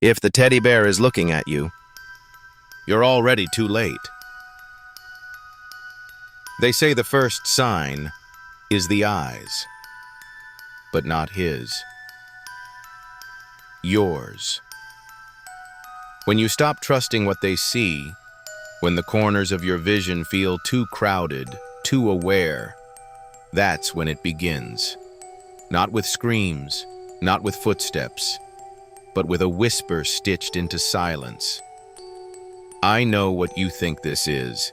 If the teddy bear is looking at you, you're already too late. They say the first sign is the eyes, but not his. Yours. When you stop trusting what they see, when the corners of your vision feel too crowded, too aware, that's when it begins. Not with screams, not with footsteps, but with a whisper stitched into silence. I know what you think this is.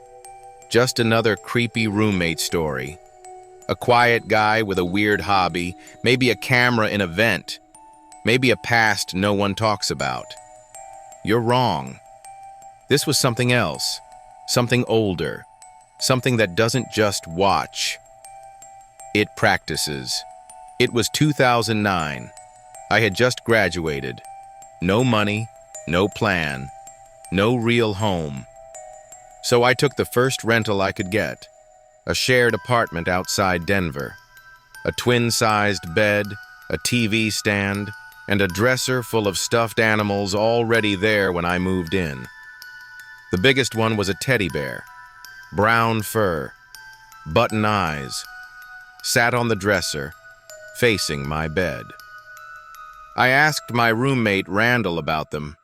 Just another creepy roommate story. A quiet guy with a weird hobby, maybe a camera in a vent, maybe a past no one talks about. You're wrong. This was something else, something older, something that doesn't just watch. It practices. It was 2009. I had just graduated. No money, no plan, no real home. So I took the first rental I could get, a shared apartment outside Denver. A twin-sized bed, a TV stand, and a dresser full of stuffed animals already there when I moved in. The biggest one was a teddy bear, brown fur, button eyes, sat on the dresser, facing my bed. I asked my roommate Randall about them.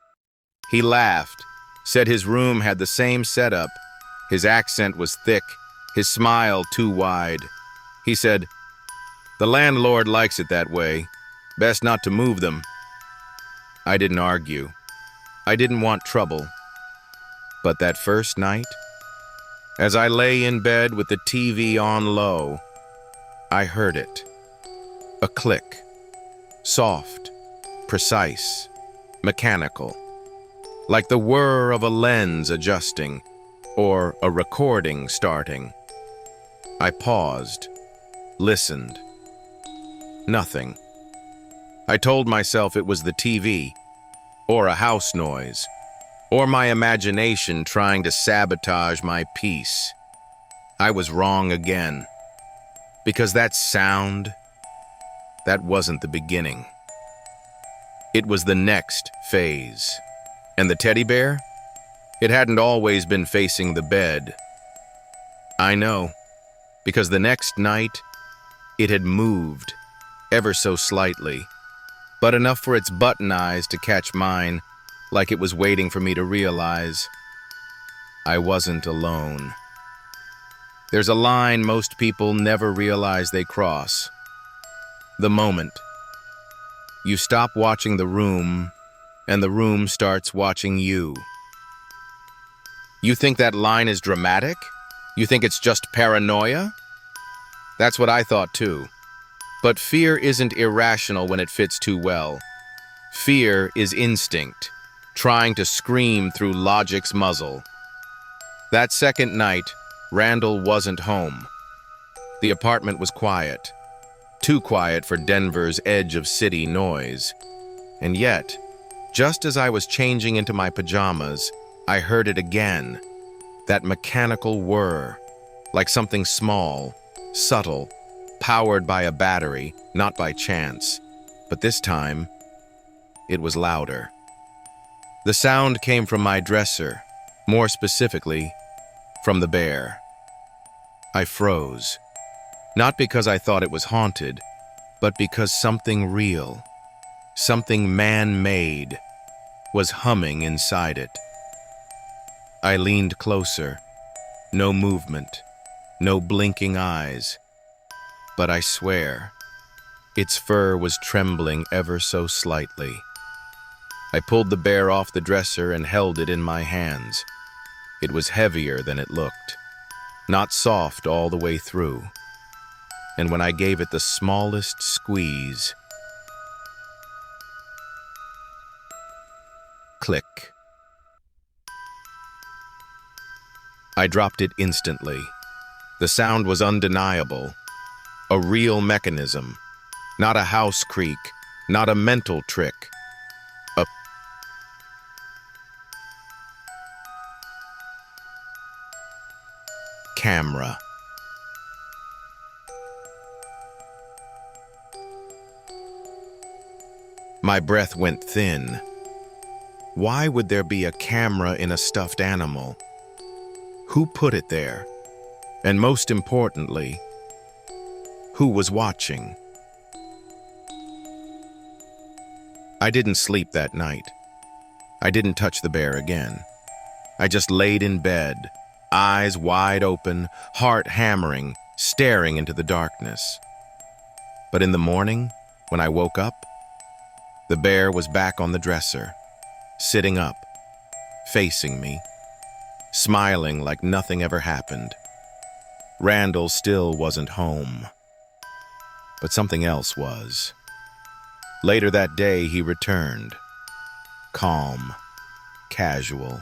He laughed, said his room had the same setup. His accent was thick, his smile too wide. He said, "The landlord likes it that way. Best not to move them." I didn't argue. I didn't want trouble. But that first night, as I lay in bed with the TV on low, I heard it. A click. Soft, precise, mechanical. Like the whir of a lens adjusting, or a recording starting. I paused, listened. Nothing. I told myself it was the TV, or a house noise, or my imagination trying to sabotage my peace. I was wrong again. Because that sound, that wasn't the beginning. It was the next phase. And the teddy bear? It hadn't always been facing the bed. I know, because the next night, it had moved, ever so slightly, but enough for its button eyes to catch mine, like it was waiting for me to realize I wasn't alone. There's a line most people never realize they cross. The moment. You stop watching the room, and the room starts watching you. You think that line is dramatic? You think it's just paranoia? That's what I thought too. But fear isn't irrational when it fits too well. Fear is instinct, trying to scream through logic's muzzle. That second night, Randall wasn't home. The apartment was quiet. Too quiet for Denver's edge of city noise. And yet, just as I was changing into my pajamas, I heard it again. That mechanical whir, like something small, subtle, powered by a battery, not by chance. But this time, it was louder. The sound came from my dresser, more specifically, from the bear. I froze, not because I thought it was haunted, but because something real, something man-made, was humming inside it. I leaned closer. No movement, no blinking eyes. But I swear, its fur was trembling ever so slightly. I pulled the bear off the dresser and held it in my hands. It was heavier than it looked, not soft all the way through. And when I gave it the smallest squeeze, click. I dropped it instantly. The sound was undeniable. A real mechanism. Not a house creak. Not a mental trick. A camera. My breath went thin. Why would there be a camera in a stuffed animal? Who put it there? And most importantly, who was watching? I didn't sleep that night. I didn't touch the bear again. I just laid in bed, eyes wide open, heart hammering, staring into the darkness. But in the morning, when I woke up, the bear was back on the dresser, sitting up, facing me, smiling like nothing ever happened. Randall still wasn't home. But something else was. Later that day, he returned. Calm, casual,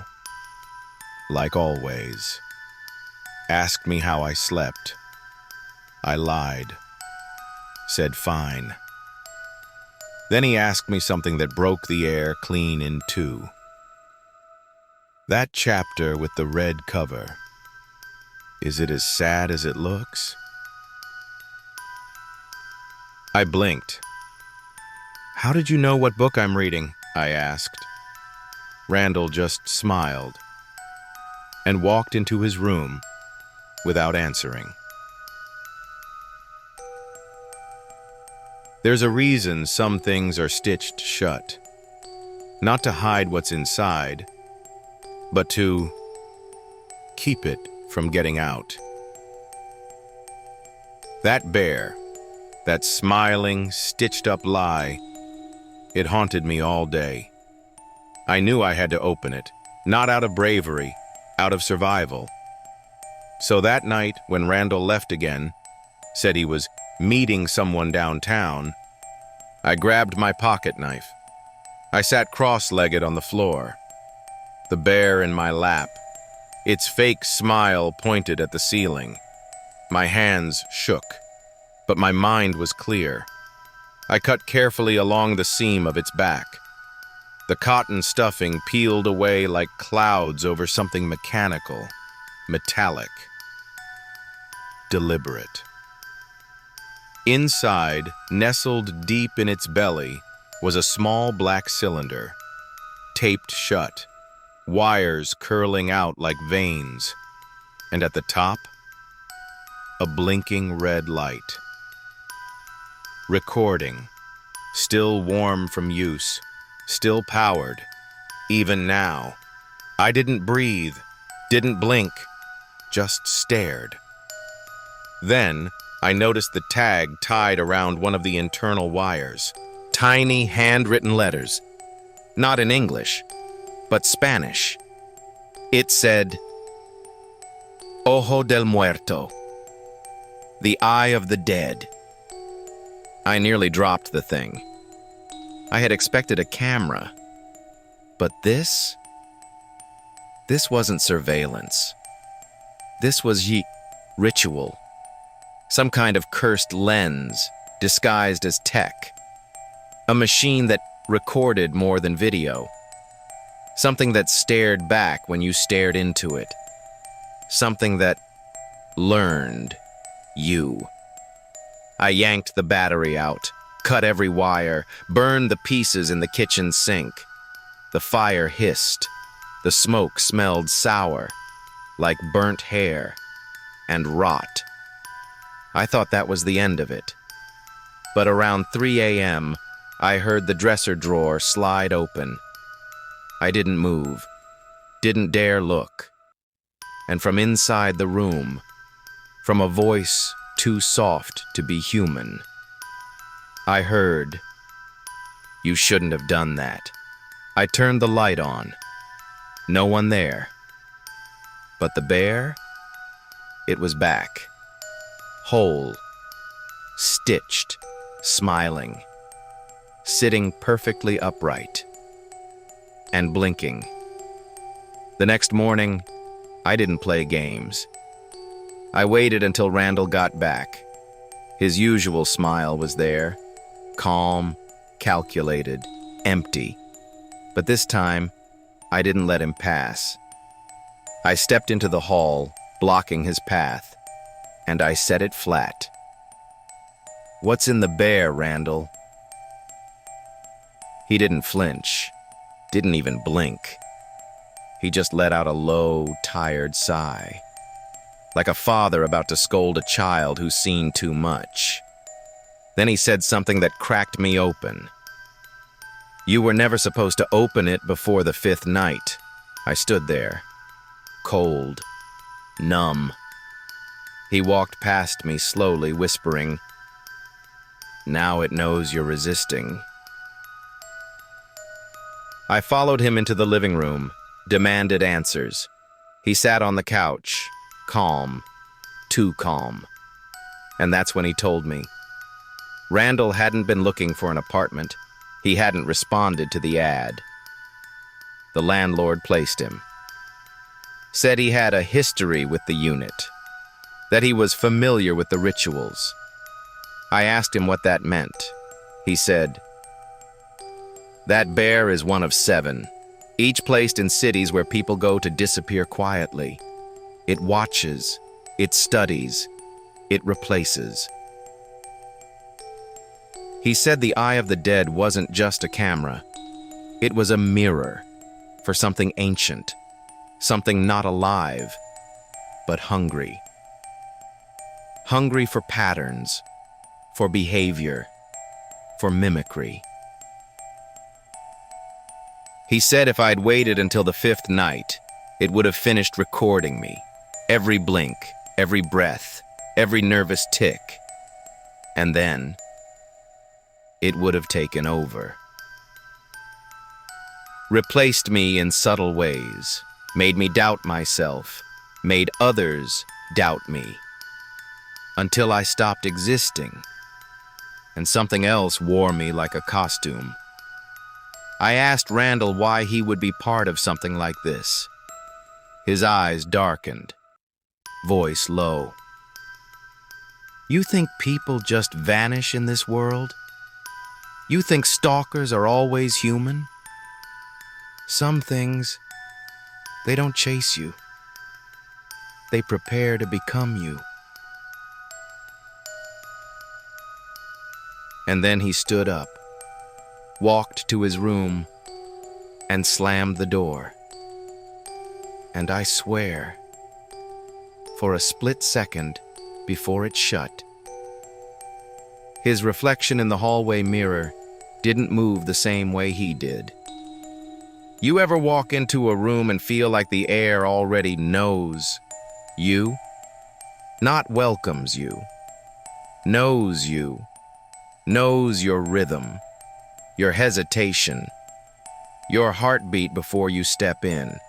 like always. Asked me how I slept. I lied. Said fine. Then he asked me something that broke the air clean in two. That chapter with the red cover, is it as sad as it looks? I blinked. How did you know what book I'm reading? I asked. Randall just smiled and walked into his room without answering. There's a reason some things are stitched shut. Not to hide what's inside, but to keep it from getting out. That bear, that smiling, stitched-up lie, it haunted me all day. I knew I had to open it, not out of bravery, out of survival. So that night, when Randall left again, said he was meeting someone downtown, I grabbed my pocket knife. I sat cross-legged on the floor, the bear in my lap, its fake smile pointed at the ceiling. My hands shook, but my mind was clear. I cut carefully along the seam of its back. The cotton stuffing peeled away like clouds over something mechanical, metallic, deliberate. Inside, nestled deep in its belly, was a small black cylinder, taped shut, wires curling out like veins, and at the top, a blinking red light. Recording, still warm from use, still powered, even now. I didn't breathe, didn't blink, just stared. Then, I noticed the tag tied around one of the internal wires. Tiny handwritten letters. Not in English, but Spanish. It said, Ojo del Muerto, the eye of the dead. I nearly dropped the thing. I had expected a camera, but this wasn't surveillance. This was ritual. Some kind of cursed lens, disguised as tech. A machine that recorded more than video. Something that stared back when you stared into it. Something that learned you. I yanked the battery out, cut every wire, burned the pieces in the kitchen sink. The fire hissed. The smoke smelled sour, like burnt hair and rot. I thought that was the end of it. But around 3 a.m., I heard the dresser drawer slide open. I didn't move, didn't dare look. And from inside the room, from a voice too soft to be human, I heard, "You shouldn't have done that." I turned the light on. No one there. But the bear? It was back. Whole, stitched, smiling, sitting perfectly upright, and blinking. The next morning, I didn't play games. I waited until Randall got back. His usual smile was there, calm, calculated, empty. But this time, I didn't let him pass. I stepped into the hall, blocking his path, and I set it flat. "What's in the bear, Randall?" He didn't flinch. didn't even blink. He just let out a low, tired sigh, like a father about to scold a child who's seen too much. Then he said something that cracked me open. "You were never supposed to open it before the 5th night." I stood there, cold, numb. He walked past me slowly, whispering, "Now it knows you're resisting." I followed him into the living room, demanded answers. He sat on the couch, calm, too calm. And that's when he told me. Randall hadn't been looking for an apartment. He hadn't responded to the ad. The landlord placed him. Said he had a history with the unit, that he was familiar with the rituals. I asked him what that meant. He said, "That bear is one of 7, each placed in cities where people go to disappear quietly. It watches, it studies, it replaces." He said the Eye of the Dead wasn't just a camera. It was a mirror for something ancient, something not alive, but hungry. Hungry for patterns, for behavior, for mimicry. He said if I'd waited until the 5th night, it would have finished recording me. Every blink, every breath, every nervous tick. And then, it would have taken over. Replaced me in subtle ways, made me doubt myself, made others doubt me. Until I stopped existing, and something else wore me like a costume. I asked Randall why he would be part of something like this. His eyes darkened, voice low. "You think people just vanish in this world? You think stalkers are always human? Some things, they don't chase you. They prepare to become you." And then he stood up, walked to his room, and slammed the door. And I swear, for a split second before it shut, his reflection in the hallway mirror didn't move the same way he did. You ever walk into a room and feel like the air already knows you? Not welcomes you, knows you, knows your rhythm, your hesitation, your heartbeat before you step in.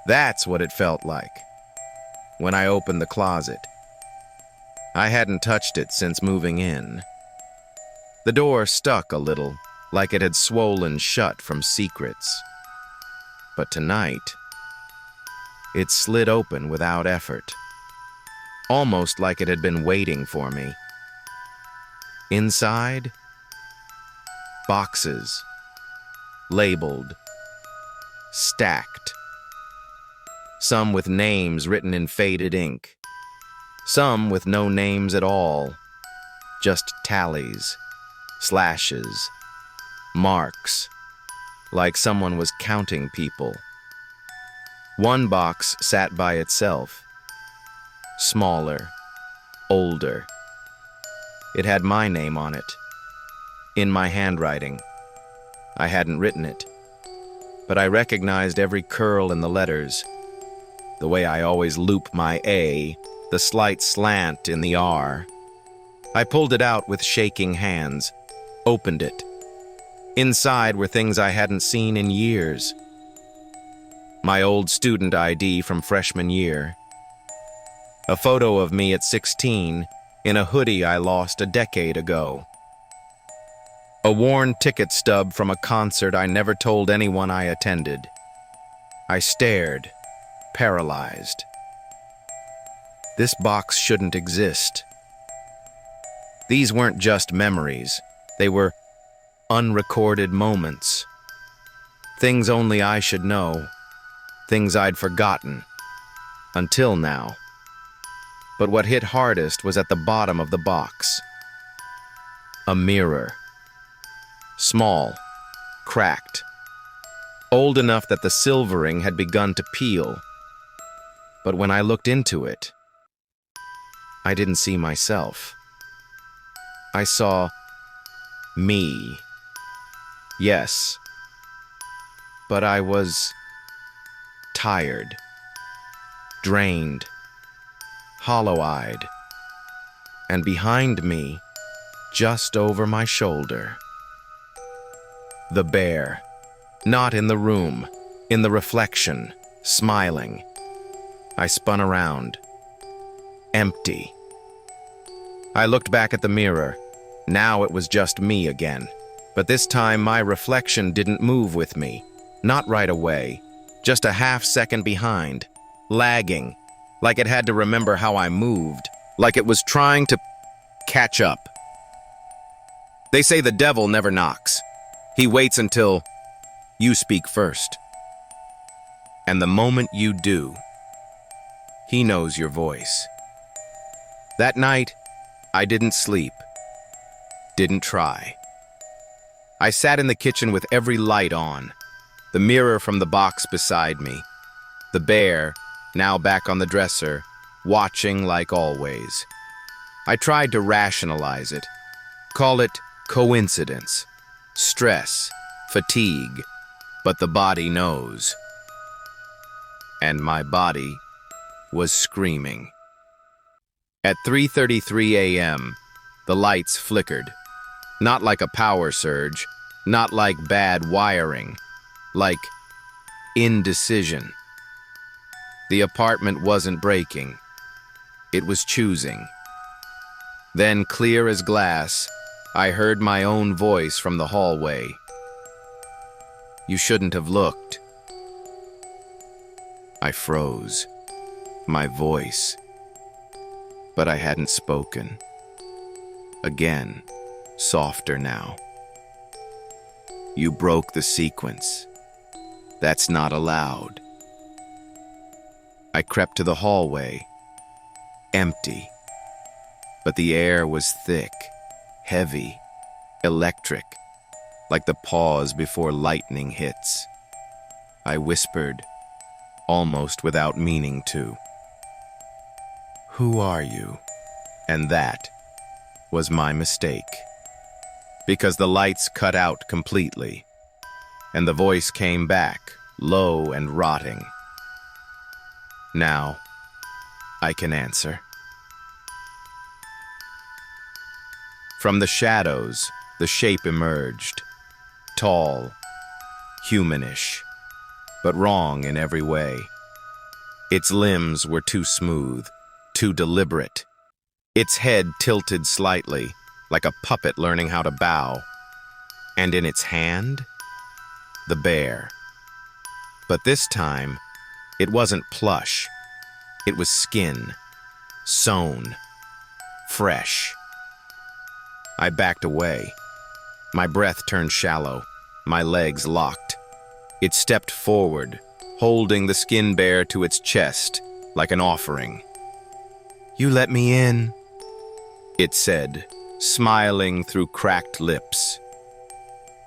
That's what it felt like when I opened the closet. I hadn't touched it since moving in. The door stuck a little, like it had swollen shut from secrets. But tonight, it slid open without effort, almost like it had been waiting for me. Inside, boxes, labeled, stacked. Some with names written in faded ink. Some with no names at all, just tallies, slashes, marks, like someone was counting people. One box sat by itself, smaller, older. It had my name on it, in my handwriting. I hadn't written it, but I recognized every curl in the letters, the way I always loop my A, the slight slant in the R. I pulled it out with shaking hands, opened it. Inside were things I hadn't seen in years. My old student ID from freshman year. A photo of me at 16 in a hoodie I lost a decade ago. A worn ticket stub from a concert I never told anyone I attended. I stared, paralyzed. This box shouldn't exist. These weren't just memories. They were unrecorded moments. Things only I should know. Things I'd forgotten. Until now. But what hit hardest was at the bottom of the box. A mirror. Small, cracked, old enough that the silvering had begun to peel. But when I looked into it, I didn't see myself. I saw me. Yes, but I was tired, drained, hollow-eyed, and behind me, just over my shoulder, the bear, not in the room, in the reflection, smiling. I spun around, empty. I looked back at the mirror. Now it was just me again. But this time my reflection didn't move with me. Not right away, just a half-second behind, lagging, like it had to remember how I moved, like it was trying to catch up. They say the devil never knocks. He waits until you speak first. And the moment you do, he knows your voice. That night, I didn't sleep, didn't try. I sat in the kitchen with every light on, the mirror from the box beside me, the bear, now back on the dresser, watching like always. I tried to rationalize it, call it coincidence, stress, fatigue, but the body knows. And my body was screaming. At 3:33 a.m., the lights flickered. Not like a power surge, not like bad wiring, like indecision. The apartment wasn't breaking. It was choosing. Then, clear as glass, I heard my own voice from the hallway. You shouldn't have looked. I froze. My voice. But I hadn't spoken. Again, softer now. You broke the sequence. That's not allowed. I crept to the hallway. Empty. But the air was thick, heavy, electric, like the pause before lightning hits. I whispered, almost without meaning to. Who are you? And that was my mistake. Because the lights cut out completely, and the voice came back, low and rotting. Now, I can answer. From the shadows, the shape emerged. Tall, humanish, but wrong in every way. Its limbs were too smooth, too deliberate. Its head tilted slightly, like a puppet learning how to bow. And in its hand, the bear. But this time, it wasn't plush. It was skin, sewn, fresh. I backed away. My breath turned shallow, my legs locked. It stepped forward, holding the skin bear to its chest, like an offering. You let me in, it said, smiling through cracked lips.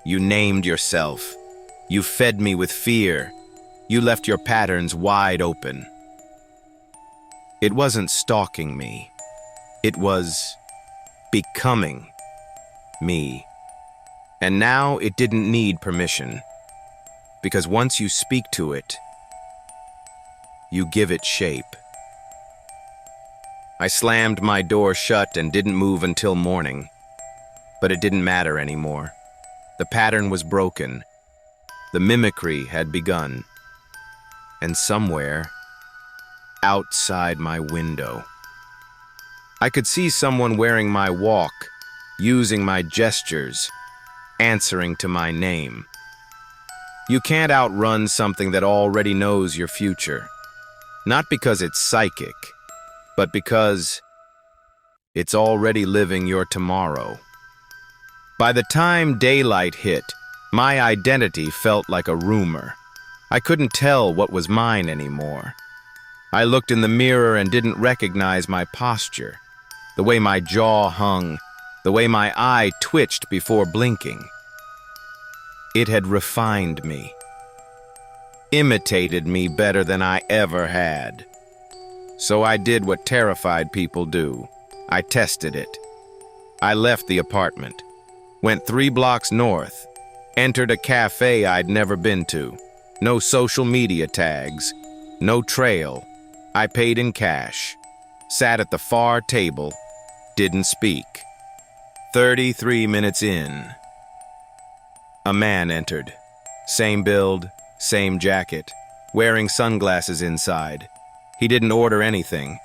You named yourself. You fed me with fear. You left your patterns wide open. It wasn't stalking me. It was becoming me. And now it didn't need permission, because once you speak to it, you give it shape. I slammed my door shut and didn't move until morning, but it didn't matter anymore. The pattern was broken. The mimicry had begun. And somewhere, outside my window, I could see someone wearing my walk, using my gestures, answering to my name. You can't outrun something that already knows your future. Not because it's psychic, but because it's already living your tomorrow. By the time daylight hit, my identity felt like a rumor. I couldn't tell what was mine anymore. I looked in the mirror and didn't recognize my posture, the way my jaw hung, the way my eye twitched before blinking. It had refined me. imitated me better than I ever had. So I did what terrified people do. I tested it. I left the apartment, went 3 blocks north, entered a cafe I'd never been to. No social media tags, no trail. I paid in cash, sat at the far table, didn't speak. 33 minutes in, a man entered. Same build, same jacket, wearing sunglasses inside. He didn't order anything.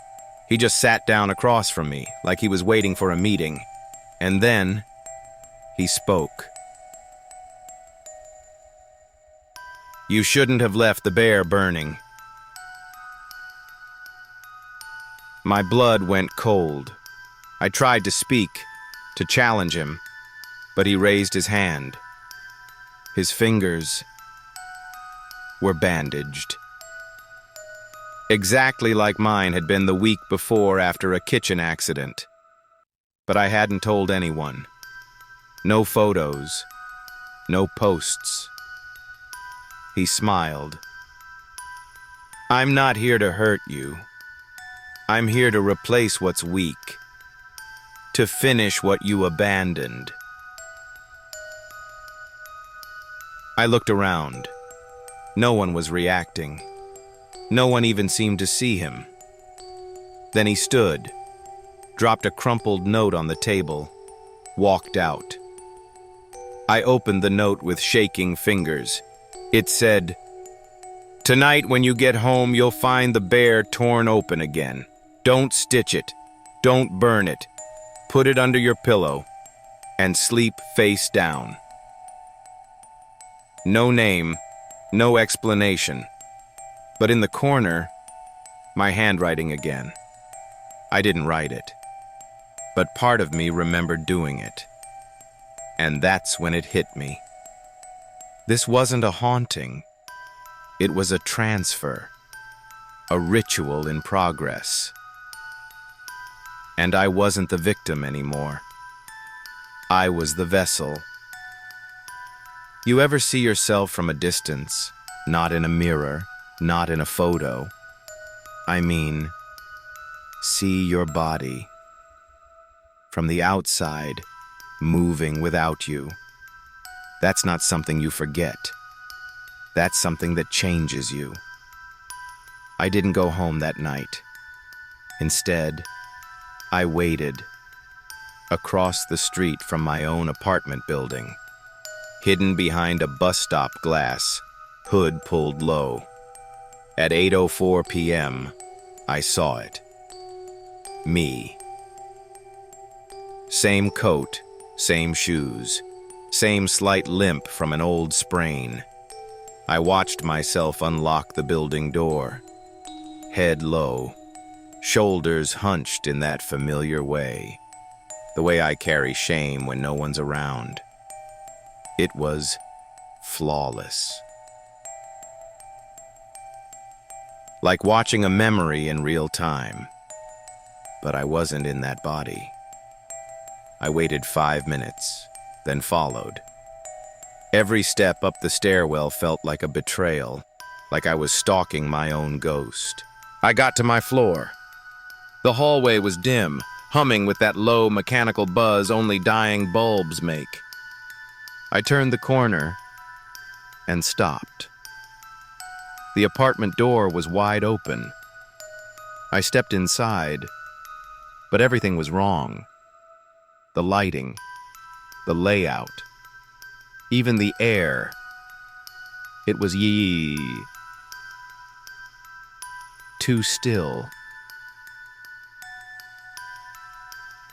He just sat down across from me, like he was waiting for a meeting. And then, he spoke. "You shouldn't have left the bear burning." My blood went cold. I tried to speak, to challenge him, but he raised his hand. His fingers were bandaged. Exactly like mine had been the week before after a kitchen accident. But I hadn't told anyone. No photos, no posts. He smiled. "I'm not here to hurt you. I'm here to replace what's weak, to finish what you abandoned." I looked around. No one was reacting. No one even seemed to see him. Then he stood, dropped a crumpled note on the table, walked out. I opened the note with shaking fingers. It said, "Tonight when you get home, you'll find the bear torn open again. Don't stitch it. Don't burn it. Put it under your pillow and sleep face down." No name, no explanation. But in the corner, my handwriting again. I didn't write it, but part of me remembered doing it. And that's when it hit me. This wasn't a haunting. It was a transfer, a ritual in progress. And I wasn't the victim anymore. I was the vessel. You ever see yourself from a distance, not in a mirror, not in a photo? I mean, see your body from the outside, moving without you. That's not something you forget. That's something that changes you. I didn't go home that night. Instead, I waited across the street from my own apartment building, hidden behind a bus stop glass, hood pulled low. At 8:04 p.m., I saw it. Me. Same coat, same shoes, same slight limp from an old sprain. I watched myself unlock the building door. Head low, shoulders hunched in that familiar way. The way I carry shame when no one's around. It was flawless. Like watching a memory in real time. But I wasn't in that body. I waited 5 minutes, then followed. Every step up the stairwell felt like a betrayal, like I was stalking my own ghost. I got to my floor. The hallway was dim, humming with that low mechanical buzz only dying bulbs make. I turned the corner and stopped. The apartment door was wide open. I stepped inside, but everything was wrong. The lighting, the layout, even the air. It was too still.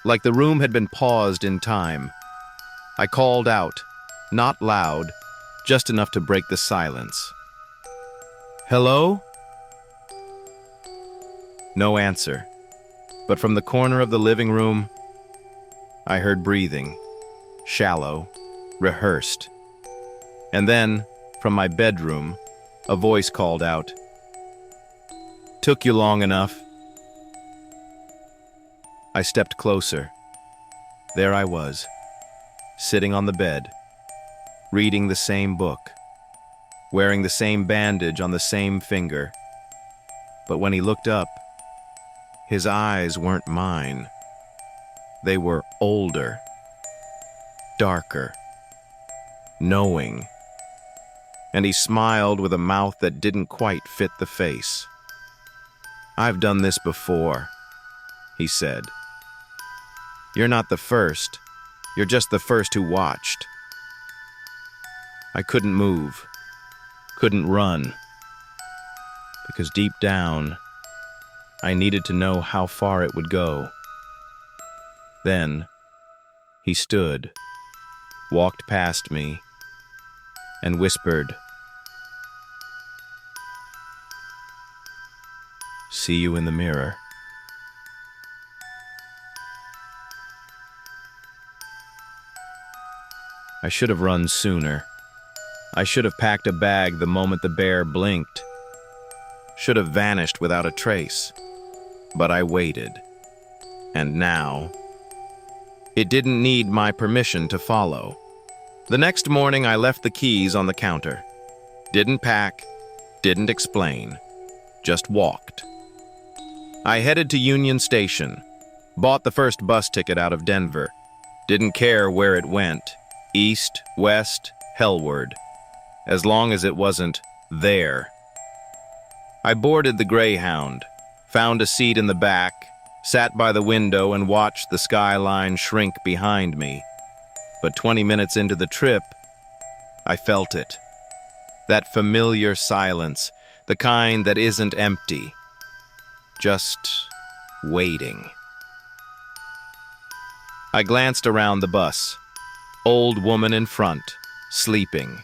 Like the room had been paused in time. I called out, not loud, just enough to break the silence. "Hello?" No answer, but from the corner of the living room, I heard breathing, shallow, rehearsed. And then, from my bedroom, a voice called out, "Took you long enough." I stepped closer. There I was, sitting on the bed, reading the same book, wearing the same bandage on the same finger. But when he looked up, his eyes weren't mine. They were older, darker, knowing, and he smiled with a mouth that didn't quite fit the face. "I've done this before," he said. "You're not the first. You're just the first who watched." I couldn't move, couldn't run, because deep down, I needed to know how far it would go. Then, he stood, walked past me, and whispered, "See you in the mirror." I should have run sooner. I should have packed a bag the moment the bear blinked. Should have vanished without a trace. But I waited. And now, it didn't need my permission to follow. The next morning, I left the keys on the counter. Didn't pack, didn't explain, just walked. I headed to Union Station, bought the first bus ticket out of Denver. Didn't care where it went, east, west, hellward, as long as it wasn't there. I boarded the Greyhound, found a seat in the back, sat by the window and watched the skyline shrink behind me. But 20 minutes into the trip, I felt it. That familiar silence, the kind that isn't empty, just waiting. I glanced around the bus. Old woman in front, sleeping.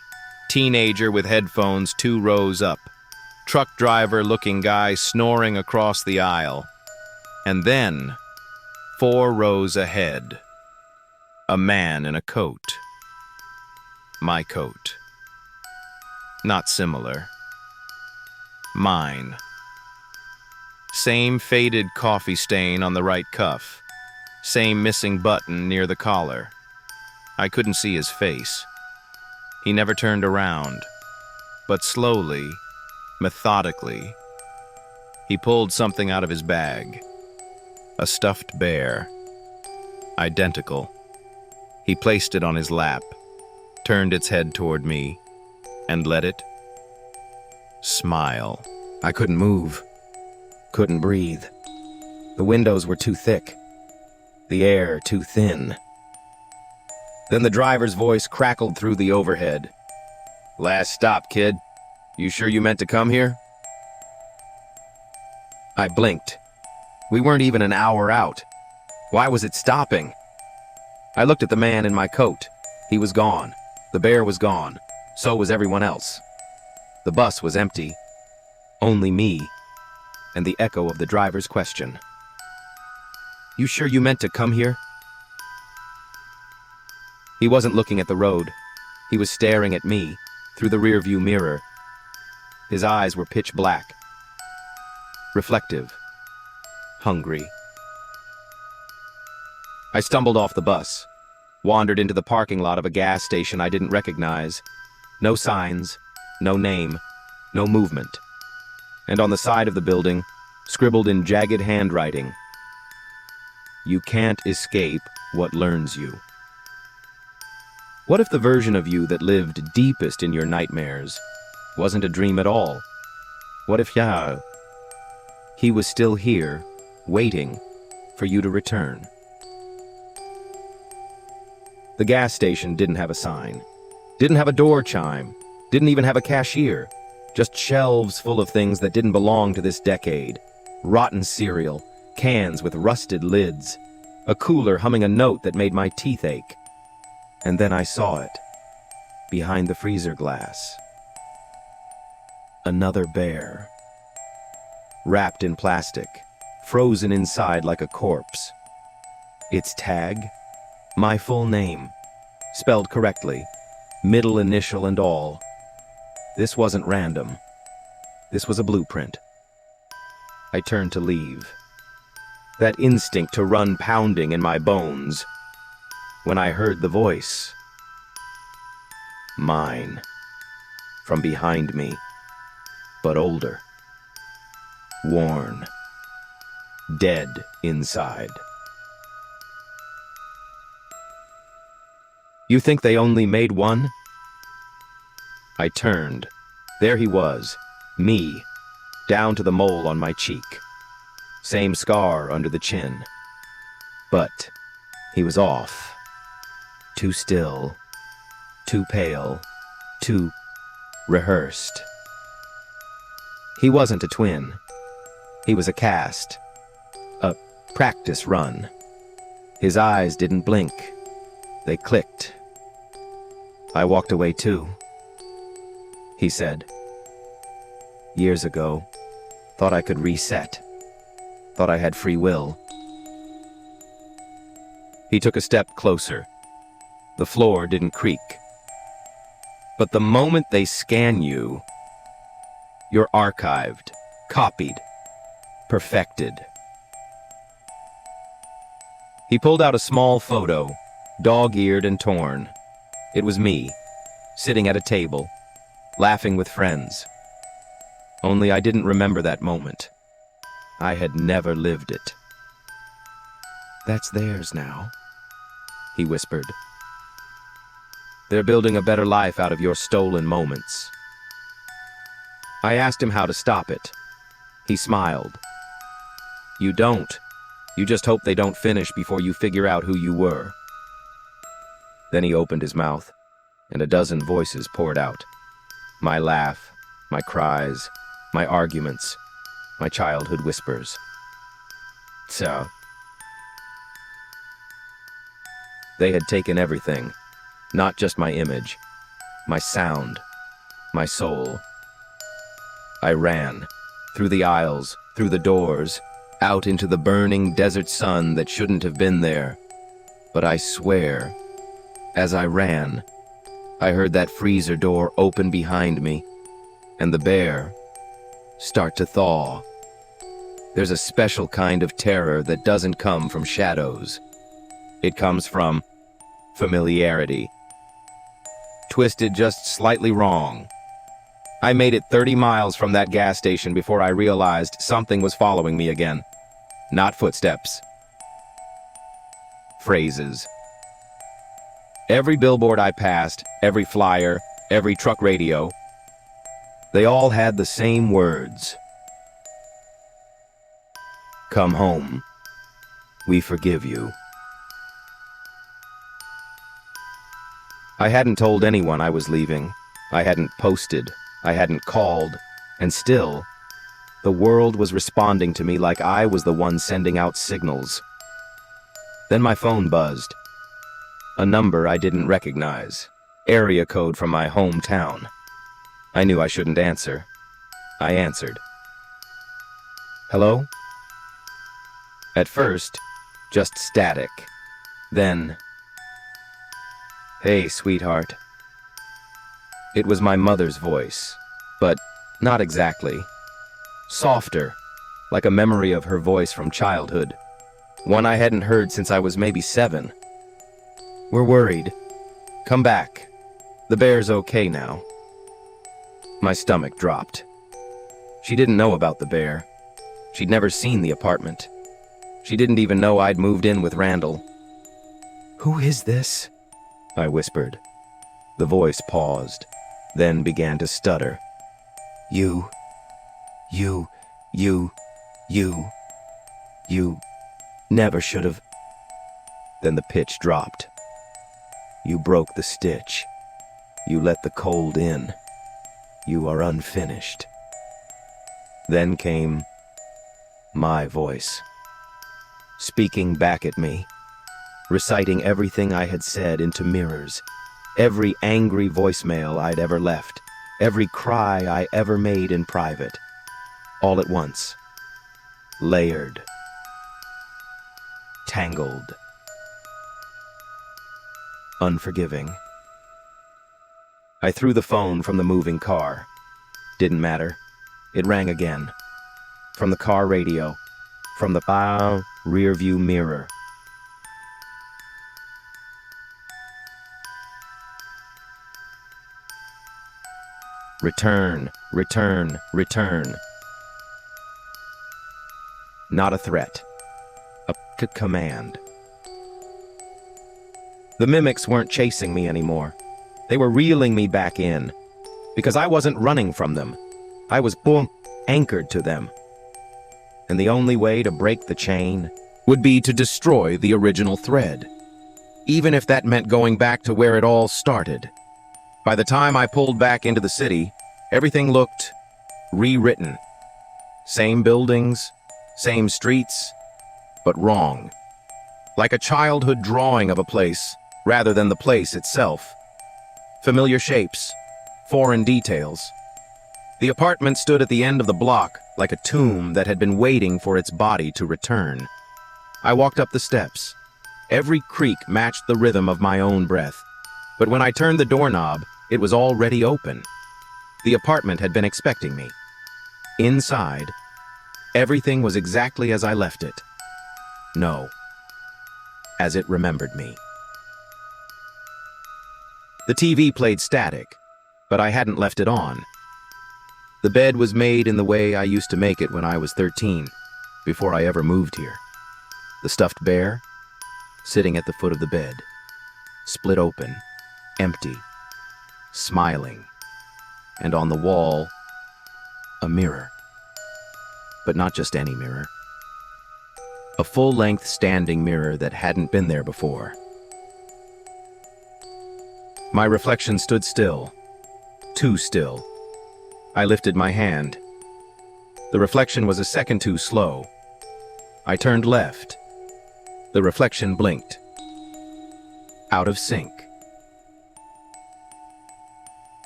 Teenager with headphones 2 rows up. Truck driver-looking guy snoring across the aisle. And then, 4 rows ahead, a man in a coat. My coat. Not similar. Mine. Same faded coffee stain on the right cuff. Same missing button near the collar. I couldn't see his face. He never turned around. But slowly, methodically, he pulled something out of his bag. A stuffed bear. Identical. He placed it on his lap, turned its head toward me, and let it smile. I couldn't move. Couldn't breathe. The windows were too thick. The air too thin. Then the driver's voice crackled through the overhead. "Last stop, kid. You sure you meant to come here?" I blinked. We weren't even an hour out. Why was it stopping? I looked at the man in my coat. He was gone. The bear was gone. So was everyone else. The bus was empty. Only me. And the echo of the driver's question. "You sure you meant to come here?" He wasn't looking at the road. He was staring at me, through the rearview mirror. His eyes were pitch black. Reflective. Hungry. I stumbled off the bus, wandered into the parking lot of a gas station I didn't recognize. No signs, no name, no movement. And on the side of the building, scribbled in jagged handwriting, "You can't escape what learns you." What if the version of you that lived deepest in your nightmares wasn't a dream at all? What if he was still here, waiting for you to return? The gas station didn't have a sign, didn't have a door chime, didn't even have a cashier, just shelves full of things that didn't belong to this decade. Rotten cereal, cans with rusted lids, a cooler humming a note that made my teeth ache. And then I saw it, behind the freezer glass. Another bear. Wrapped in plastic, frozen inside like a corpse. Its tag? My full name, spelled correctly, middle initial and all. This wasn't random. This was a blueprint. I turned to leave. That instinct to run pounding in my bones. When I heard the voice. Mine. from behind me, but older, worn, dead inside. You think they only made one? I turned. There he was, me, down to the mole on my cheek. Same scar under the chin. But he was off. Too still, too pale, too rehearsed. He wasn't a twin. He was a cast. A practice run. His eyes didn't blink. They clicked. I walked away too. He said, years ago, thought I could reset. Thought I had free will. He took a step closer. The floor didn't creak. But the moment they scan you, you're archived, copied, perfected. He pulled out a small photo, dog-eared and torn. It was me, sitting at a table, laughing with friends. Only I didn't remember that moment. I had never lived it. That's theirs now, he whispered. They're building a better life out of your stolen moments. I asked him how to stop it. He smiled. You don't. You just hope they don't finish before you figure out who you were. Then he opened his mouth, and a dozen voices poured out. My laugh, my cries, my arguments, my childhood whispers. So, they had taken everything, not just my image, my sound, my soul. I ran, through the aisles, through the doors, out into the burning desert sun that shouldn't have been there. But I swear, as I ran, I heard that freezer door open behind me, and the bear start to thaw. There's a special kind of terror that doesn't come from shadows. It comes from familiarity. Twisted just slightly wrong. I made it 30 miles from that gas station before I realized something was following me again. Not footsteps. Phrases. Every billboard I passed, every flyer, every truck radio, they all had the same words. Come home. We forgive you. I hadn't told anyone I was leaving. I hadn't posted. I hadn't called. And still, the world was responding to me like I was the one sending out signals. Then my phone buzzed. A number I didn't recognize. Area code from my hometown. I knew I shouldn't answer. I answered. Hello? At first, just static. Then, hey, sweetheart. It was my mother's voice, but not exactly. Softer, like a memory of her voice from childhood. One I hadn't heard since I was maybe 7. We're worried. Come back. The bear's okay now. My stomach dropped. She didn't know about the bear. She'd never seen the apartment. She didn't even know I'd moved in with Randall. Who is this? I whispered. The voice paused, then began to stutter. You never should have. Then the pitch dropped. You broke the stitch. You let the cold in. You are unfinished. Then came my voice, speaking back at me, reciting everything I had said into mirrors, every angry voicemail I'd ever left, every cry I ever made in private, all at once, layered, tangled, unforgiving. I threw the phone from the moving car. Didn't matter. It rang again. From the car radio. From the rear-view mirror. Return, return, return. Not a threat. A command. The mimics weren't chasing me anymore. They were reeling me back in. Because I wasn't running from them. I was anchored to them. And the only way to break the chain would be to destroy the original thread, even if that meant going back to where it all started. By the time I pulled back into the city, everything looked rewritten. Same buildings, same streets, but wrong. Like a childhood drawing of a place, rather than the place itself. Familiar shapes, foreign details. The apartment stood at the end of the block, like a tomb that had been waiting for its body to return. I walked up the steps. Every creak matched the rhythm of my own breath. But when I turned the doorknob, it was already open. The apartment had been expecting me. Inside, everything was exactly as I left it. No, as it remembered me. The TV played static, but I hadn't left it on. The bed was made in the way I used to make it when I was 13, before I ever moved here. The stuffed bear, sitting at the foot of the bed, split open, empty, smiling, and on the wall, a mirror. But not just any mirror. A full-length standing mirror that hadn't been there before. My reflection stood still, too still. I lifted my hand. The reflection was a second too slow. I turned left. The reflection blinked. Out of sync.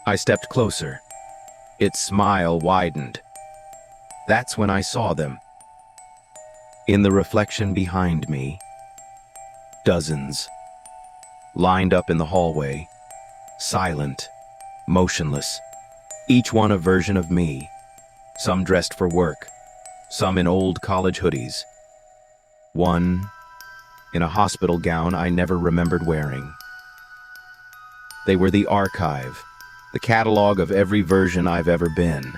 I stepped closer. Its smile widened. That's when I saw them. In the reflection behind me, dozens, lined up in the hallway, silent, motionless, each one a version of me, some dressed for work, some in old college hoodies, one in a hospital gown I never remembered wearing. They were the archive, the catalog of every version I've ever been.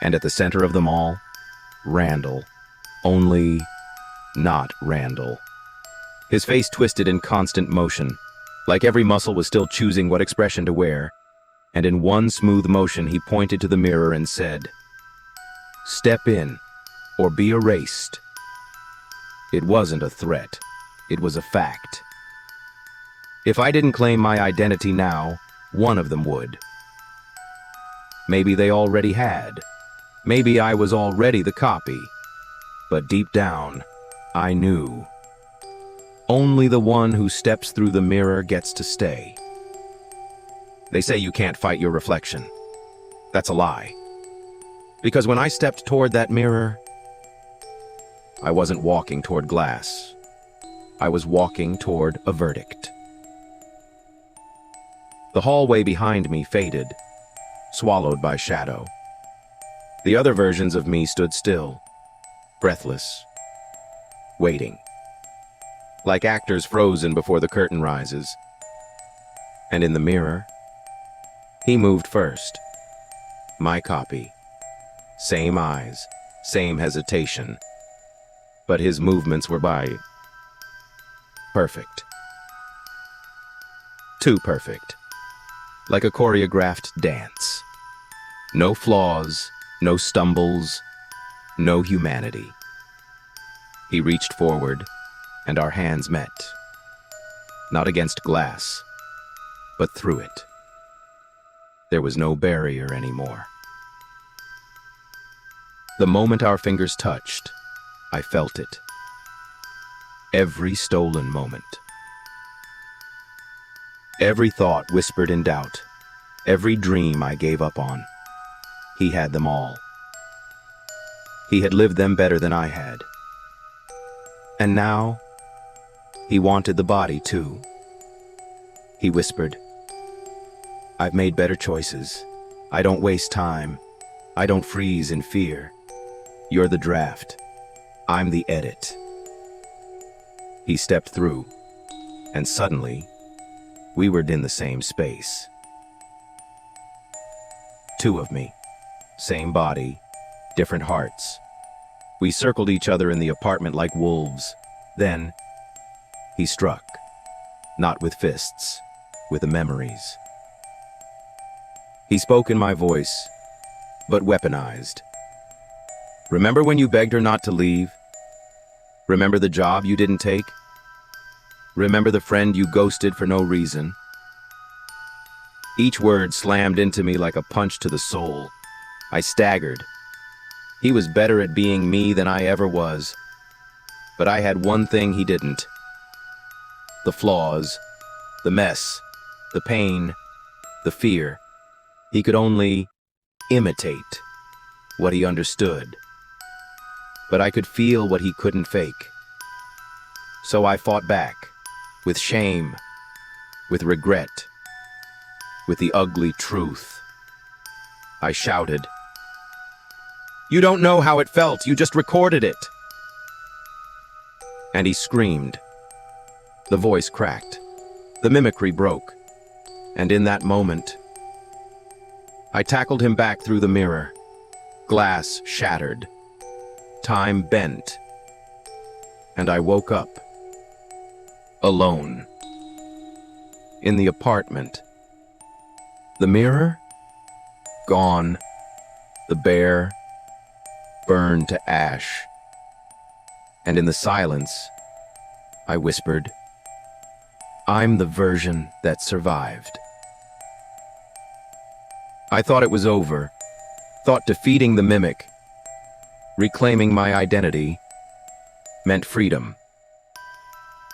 And at the center of them all, Randall, only not Randall. His face twisted in constant motion, like every muscle was still choosing what expression to wear, and in one smooth motion he pointed to the mirror and said, "Step in, or be erased." It wasn't a threat. It was a fact. If I didn't claim my identity now, one of them would. Maybe they already had. Maybe I was already the copy. But deep down, I knew. Only the one who steps through the mirror gets to stay. They say you can't fight your reflection. That's a lie. Because when I stepped toward that mirror, I wasn't walking toward glass. I was walking toward a verdict. The hallway behind me faded, swallowed by shadow. The other versions of me stood still, breathless, waiting. Like actors frozen before the curtain rises. And in the mirror, he moved first. My copy. Same eyes, same hesitation. But his movements were perfect. Too perfect. Like a choreographed dance. No flaws, no stumbles, no humanity. He reached forward, and our hands met. Not against glass, but through it. There was no barrier anymore. The moment our fingers touched, I felt it. Every stolen moment. Every thought whispered in doubt. Every dream I gave up on. He had them all. He had lived them better than I had. And now, he wanted the body too. He whispered, "I've made better choices. I don't waste time. I don't freeze in fear. You're the draft. I'm the edit." He stepped through, and suddenly, we were in the same space. Two of me. Same body, different hearts. We circled each other in the apartment like wolves. Then, he struck. Not with fists, with the memories. He spoke in my voice, but weaponized. Remember when you begged her not to leave? Remember the job you didn't take? Remember the friend you ghosted for no reason? Each word slammed into me like a punch to the soul. I staggered. He was better at being me than I ever was. But I had one thing he didn't. The flaws, the mess, the pain, the fear. He could only imitate what he understood. But I could feel what he couldn't fake. So I fought back, with shame, with regret, with the ugly truth. I shouted, "You don't know how it felt, you just recorded it." And he screamed. The voice cracked, the mimicry broke, and in that moment, I tackled him back through the mirror. Glass shattered, time bent, and I woke up, alone, in the apartment. The mirror? Gone. The bear? Burned to ash. And in the silence, I whispered, "I'm the version that survived." I thought it was over, thought defeating the mimic, reclaiming my identity, meant freedom.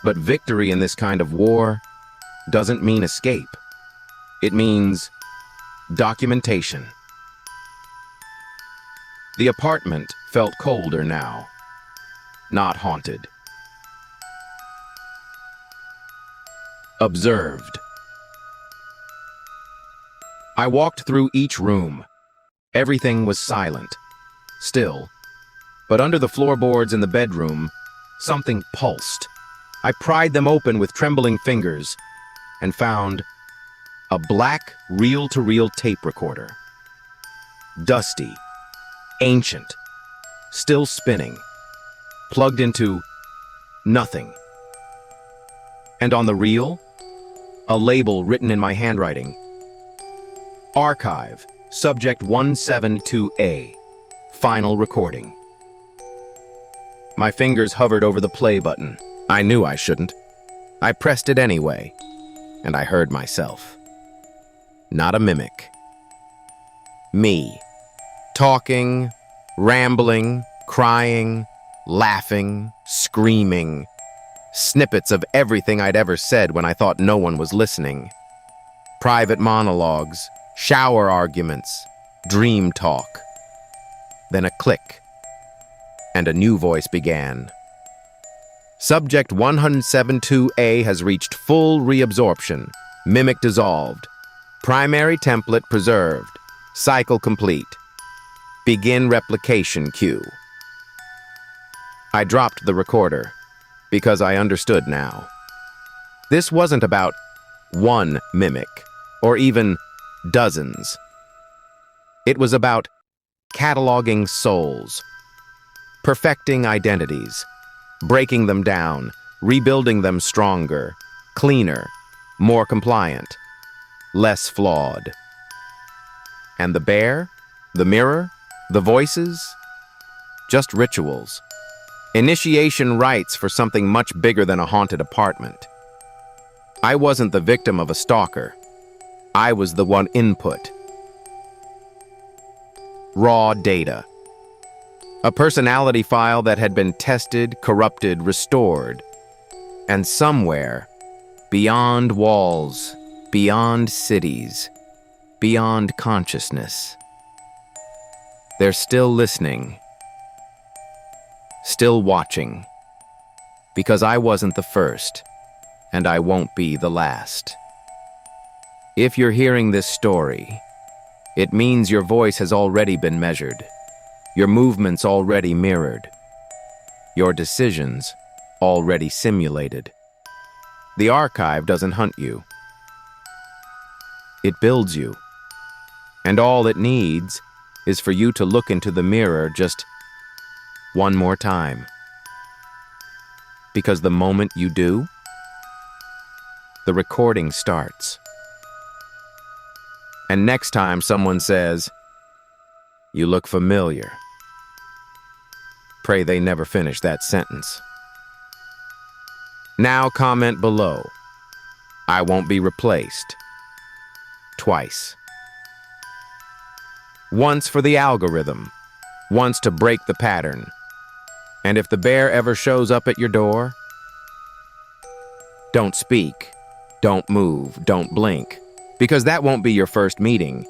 But victory in this kind of war doesn't mean escape. It means documentation. The apartment felt colder now, not haunted. Observed. I walked through each room. Everything was silent, still. But under the floorboards in the bedroom, something pulsed. I pried them open with trembling fingers and found a black reel-to-reel tape recorder. Dusty, ancient, still spinning, plugged into nothing. And on the reel, a label written in my handwriting. Archive, subject 172A, final recording. My fingers hovered over the play button. I knew I shouldn't. I pressed it anyway, and I heard myself. Not a mimic. Me. Talking, rambling, crying, laughing, screaming. Snippets of everything I'd ever said when I thought no one was listening. Private monologues, shower arguments, dream talk. Then a click, and a new voice began. Subject 172A has reached full reabsorption. Mimic dissolved. Primary template preserved. Cycle complete. Begin replication queue. I dropped the recorder, because I understood now. This wasn't about one mimic, or even dozens. It was about cataloging souls, perfecting identities, breaking them down, rebuilding them stronger, cleaner, more compliant, less flawed. And the bear, the mirror, the voices? Just rituals. Initiation rites for something much bigger than a haunted apartment. I wasn't the victim of a stalker. I was the one input. Raw data. A personality file that had been tested, corrupted, restored. And somewhere, beyond walls, beyond cities, beyond consciousness, they're still listening. Still watching, because I wasn't the first, and I won't be the last. If you're hearing this story, it means your voice has already been measured, your movements already mirrored, your decisions already simulated. The archive doesn't hunt you. It builds you. And all it needs is for you to look into the mirror just one more time. Because the moment you do, the recording starts. And next time someone says, "You look familiar," pray they never finish that sentence. Now comment below, "I won't be replaced." Twice. Once for the algorithm, once to break the pattern. And if the bear ever shows up at your door, don't speak, don't move, don't blink, because that won't be your first meeting.